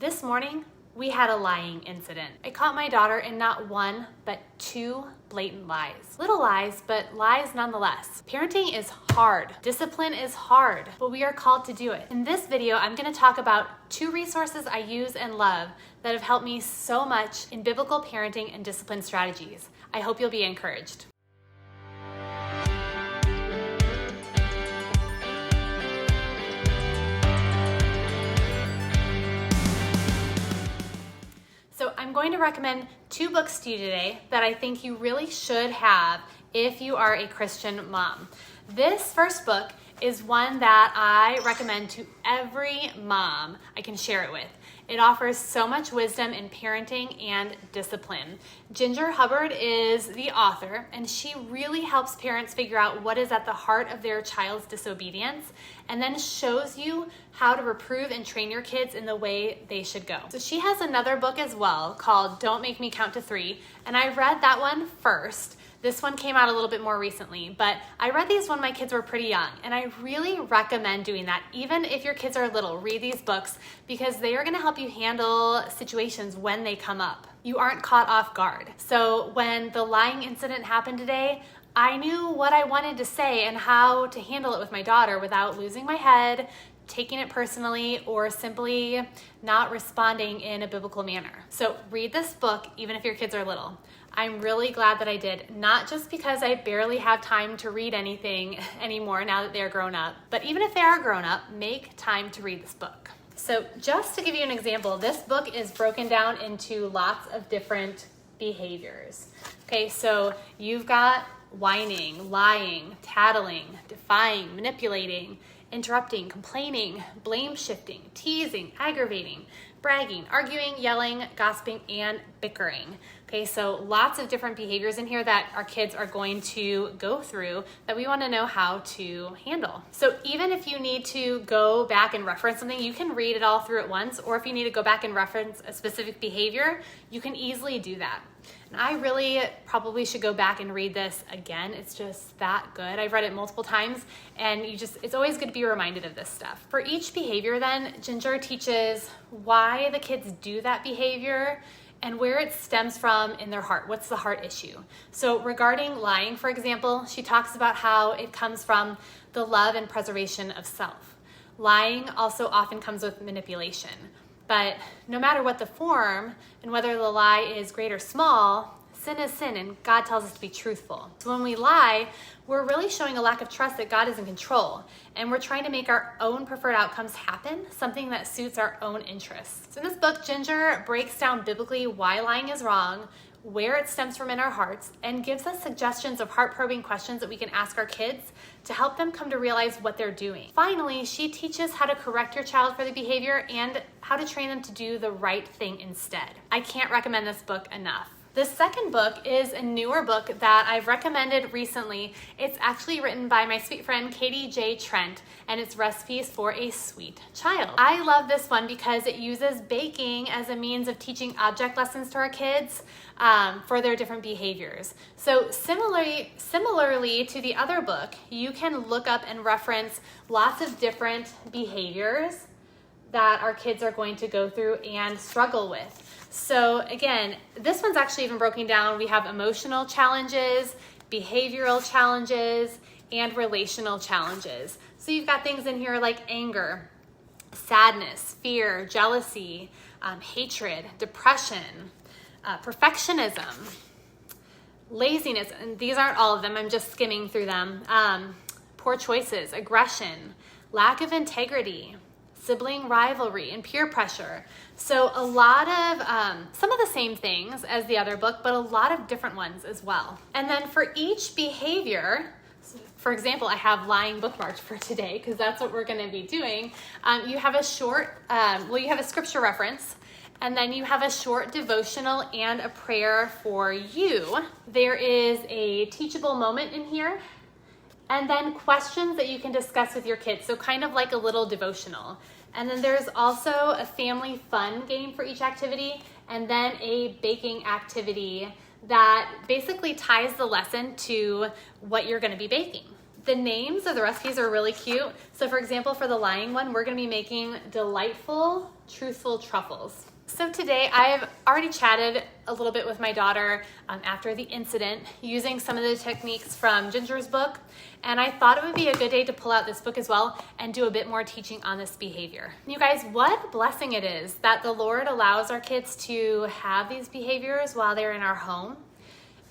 This morning, we had a lying incident. I caught my daughter in not one, but two blatant lies. Little lies, but lies nonetheless. Parenting is hard. Discipline is hard, but we are called to do it. In this video, I'm gonna talk about two resources I use and love that have helped me so much in biblical parenting and discipline strategies. I hope you'll be encouraged. So I'm going to recommend two books to you today that I think you really should have if you are a Christian mom. This first book is one that I recommend to every mom I can share it with. It offers so much wisdom in parenting and discipline. Ginger Hubbard is the author, and she really helps parents figure out what is at the heart of their child's disobedience, and then shows you how to reprove and train your kids in the way they should go. So she has another book as well called Don't Make Me Count to 3, and I read that one first. This one came out a little bit more recently, but I read these when my kids were pretty young, and I really recommend doing that. Even if your kids are little, read these books because they are gonna help you handle situations when they come up. You aren't caught off guard. So when the lying incident happened today, I knew what I wanted to say and how to handle it with my daughter without losing my head, taking it personally, or simply not responding in a biblical manner. So read this book even if your kids are little. I'm really glad that I did, not just because I barely have time to read anything anymore now that they're grown up, but even if they are grown up, make time to read this book. So just to give you an example, this book is broken down into lots of different behaviors. Okay, so you've got whining, lying, tattling, defying, manipulating, interrupting, complaining, blame shifting, teasing, aggravating, bragging, arguing, yelling, gossiping, and bickering. Okay, so lots of different behaviors in here that our kids are going to go through that we want to know how to handle. So even if you need to go back and reference something, you can read it all through at once, or if you need to go back and reference a specific behavior, you can easily do that. And I really probably should go back and read this again. It's just that good. I've read it multiple times, and it's always good to be reminded of this stuff. For each behavior then, Ginger teaches why the kids do that behavior and where it stems from in their heart. What's the heart issue? So regarding lying, for example, she talks about how it comes from the love and preservation of self. Lying also often comes with manipulation. But no matter what the form and whether the lie is great or small, sin is sin, and God tells us to be truthful. So when we lie, we're really showing a lack of trust that God is in control, and we're trying to make our own preferred outcomes happen, something that suits our own interests. So in this book, Ginger breaks down biblically why lying is wrong, where it stems from in our hearts, and gives us suggestions of heart-probing questions that we can ask our kids to help them come to realize what they're doing. Finally, she teaches how to correct your child for the behavior and how to train them to do the right thing instead. I can't recommend this book enough. The second book is a newer book that I've recommended recently. It's actually written by my sweet friend Katie J. Trent, and it's Recipes for a Sweet Child. I love this one because it uses baking as a means of teaching object lessons to our kids for their different behaviors. So similarly to the other book, you can look up and reference lots of different behaviors that our kids are going to go through and struggle with. So again, this one's actually even broken down. We have emotional challenges, behavioral challenges, and relational challenges. So you've got things in here like anger, sadness, fear, jealousy, hatred, depression, perfectionism, laziness, and these aren't all of them, I'm just skimming through them, poor choices, aggression, lack of integrity, sibling rivalry, and peer pressure. So a lot of, some of the same things as the other book, but a lot of different ones as well. And then for each behavior, for example, I have lying bookmarked for today because that's what we're gonna be doing. You have a short, you have a scripture reference, and then you have a short devotional and a prayer for you. There is a teachable moment in here, and then questions that you can discuss with your kids. So kind of like a little devotional. And then there's also a family fun game for each activity, and then a baking activity that basically ties the lesson to what you're gonna be baking. The names of the recipes are really cute. So for example, for the lying one, we're gonna be making delightful, truthful truffles. So today I've already chatted a little bit with my daughter after the incident using some of the techniques from Ginger's book, and I thought it would be a good day to pull out this book as well and do a bit more teaching on this behavior. You guys, what a blessing it is that the Lord allows our kids to have these behaviors while they're in our home.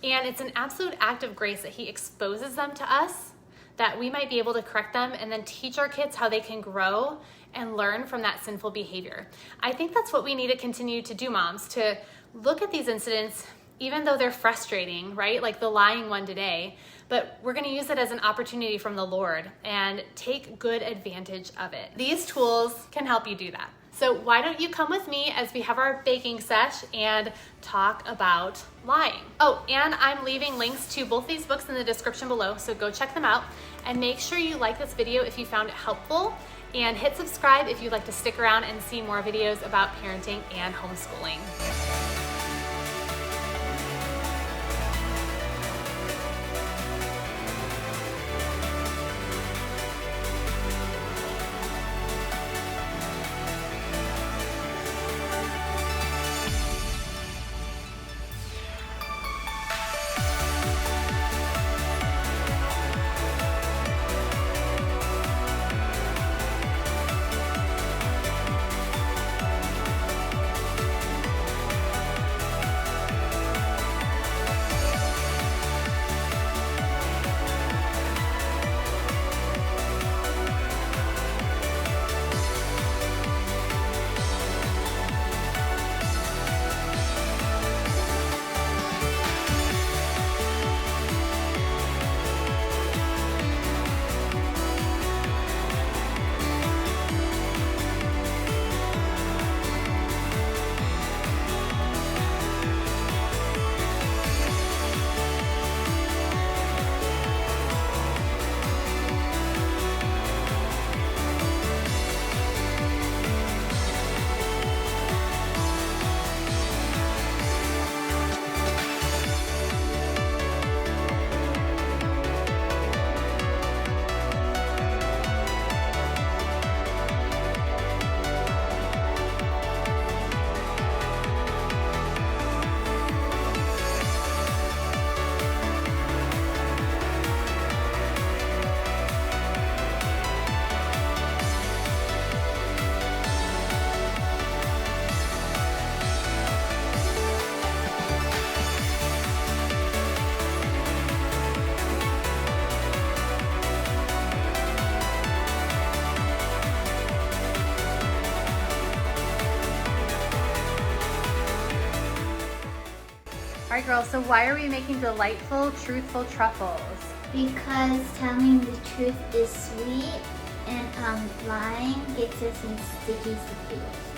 And it's an absolute act of grace that He exposes them to us, that we might be able to correct them and then teach our kids how they can grow and learn from that sinful behavior. I think that's what we need to continue to do, moms, to look at these incidents, even though they're frustrating, right? Like the lying one today, but we're gonna use it as an opportunity from the Lord and take good advantage of it. These tools can help you do that. So why don't you come with me as we have our baking sesh and talk about lying. Oh, and I'm leaving links to both these books in the description below, so go check them out. And make sure you like this video if you found it helpful, and hit subscribe if you'd like to stick around and see more videos about parenting and homeschooling. All right, girls, so why are we making delightful, truthful truffles? Because telling the truth is sweet and lying gets us in sticky situations.